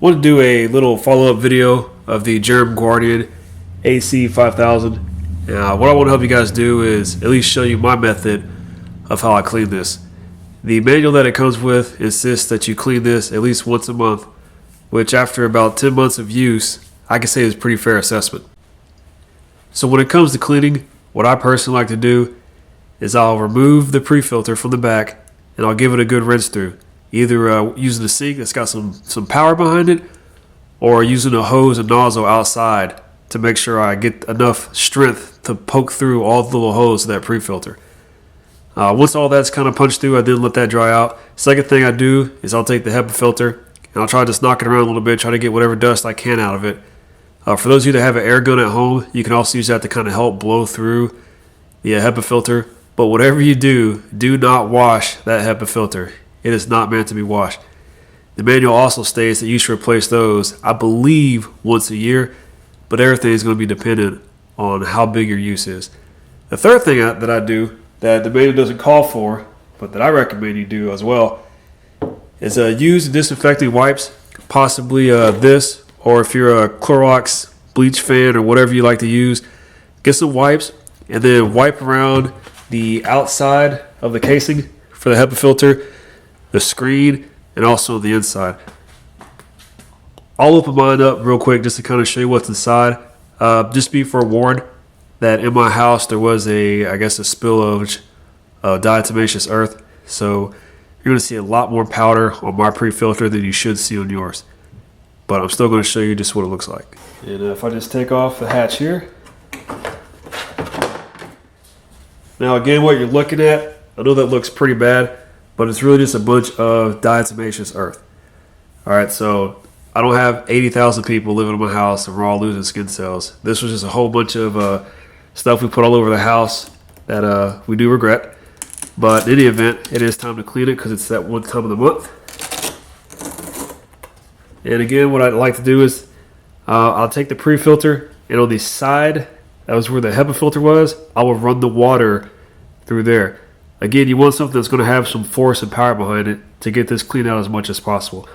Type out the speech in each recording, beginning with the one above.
want to do a little follow-up video of the GermGuardian AC5000. What I want to help you guys do is at least show you my method of how I clean this. The manual that it comes with insists that you clean this at least once a month, which after about 10 months of use, I can say is a pretty fair assessment. So when it comes to cleaning, what I personally like to do is I'll remove the pre-filter from the back and I'll give it a good rinse through. Either using a sink that's got some power behind it, or using a hose and nozzle outside to make sure I get enough strength to poke through all the little holes of that pre-filter. Once all that's kind of punched through, I then let that dry out. Second thing I do is I'll take the HEPA filter and I'll try to just knock it around a little bit, try to get whatever dust I can out of it. For those of you that have an air gun at home, you can also use that to kind of help blow through the HEPA filter. But whatever you do not wash that HEPA filter. It is not meant to be washed. The manual also states that you should replace those, I believe, once a year, but everything is going to be dependent on how big your use is. The third thing that I do that the manual doesn't call for, but that I recommend you do as well, is use disinfecting wipes, possibly this, or if you're a Clorox bleach fan or whatever you like to use, get some wipes and then wipe around the outside of the casing for the HEPA filter, the screen, and also the inside. I'll open mine up real quick just to kind of show you what's inside. Just be forewarned that in my house there was a spillage of diatomaceous earth, so you're going to see a lot more powder on my pre-filter than you should see on yours. But I'm still going to show you just what it looks like. And if I just take off the hatch here. Now again, what you're looking at, I know that looks pretty bad, but it's really just a bunch of diatomaceous earth. Alright, so I don't have 80,000 people living in my house and we're all losing skin cells. This was just a whole bunch of stuff we put all over the house that we do regret. But in any event, it is time to clean it because it's that one time of the month. And again, what I'd like to do is I'll take the pre-filter, and on the side, that was where the HEPA filter was, I will run the water through there. Again, you want something that's going to have some force and power behind it to get this cleaned out as much as possible.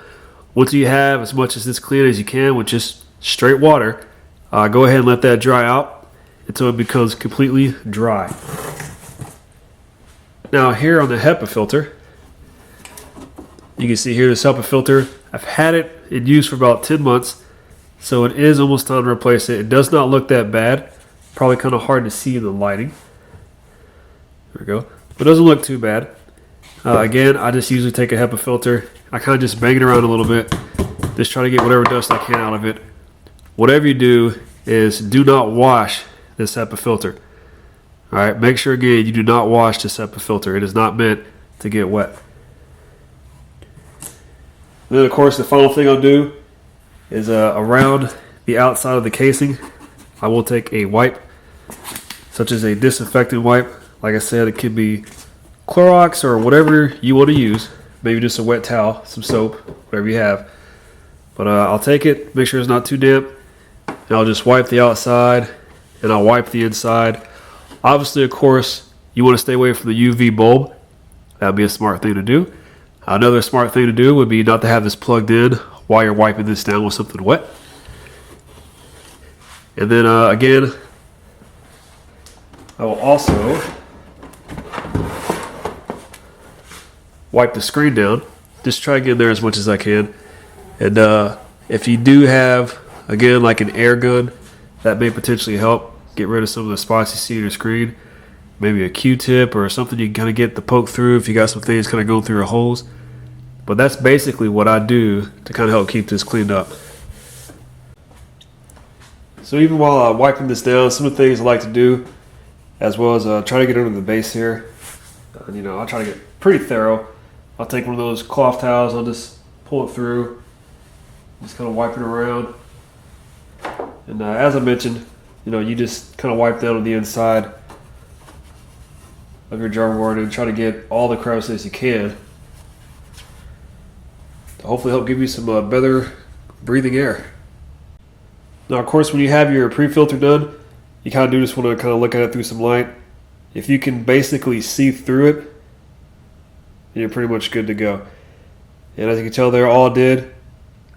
Once you have as much of this clean as you can with just straight water, go ahead and let that dry out until it becomes completely dry. Now here on the HEPA filter, you can see here this HEPA filter, I've had it in use for about 10 months, so it is almost time to replace it. It does not look that bad, probably kind of hard to see in the lighting. There we go. But it doesn't look too bad. Again, I just usually take a HEPA filter. I kind of just bang it around a little bit. Just try to get whatever dust I can out of it. Whatever you do is do not wash this HEPA filter. Alright, make sure again you do not wash this HEPA filter. It is not meant to get wet. And then of course the final thing I'll do is around the outside of the casing, I will take a wipe, such as a disinfectant wipe. Like I said, it could be Clorox or whatever you want to use. Maybe just a wet towel, some soap, whatever you have. But I'll take it, make sure it's not too damp, and I'll just wipe the outside and I'll wipe the inside. Obviously, of course, you want to stay away from the UV bulb. That would be a smart thing to do. Another smart thing to do would be not to have this plugged in while you're wiping this down with something wet. And then again, I will also wipe the screen down. Just try to get in there as much as I can. And if you do have, again, like an air gun, that may potentially help get rid of some of the spots you see in your screen. Maybe a Q-tip or something you can kind of get to poke through if you got some things kind of going through your holes. But that's basically what I do to kind of help keep this cleaned up. So even while I'm wiping this down, some of the things I like to do, as well as try to get under the base here. I'll try to get pretty thorough. I'll take one of those cloth towels, I'll just pull it through, just kind of wipe it around. And as I mentioned, you just kind of wipe down on the inside of your GermGuardian and try to get all the crevices you can to hopefully help give you some better breathing air. Now, of course, when you have your pre-filter done, you kind of do just want to kind of look at it through some light. If you can basically see through it, you're pretty much good to go. And as you can tell there, all it did,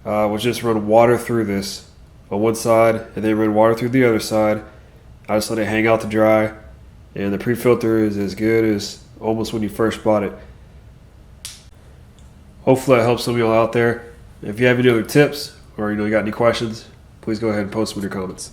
was just run water through this on one side and then run water through the other side. I just let it hang out to dry, and the pre-filter is as good as almost when you first bought it. Hopefully that helps some of y'all out there. If you have any other tips or you got any questions, please go ahead and post them in your comments.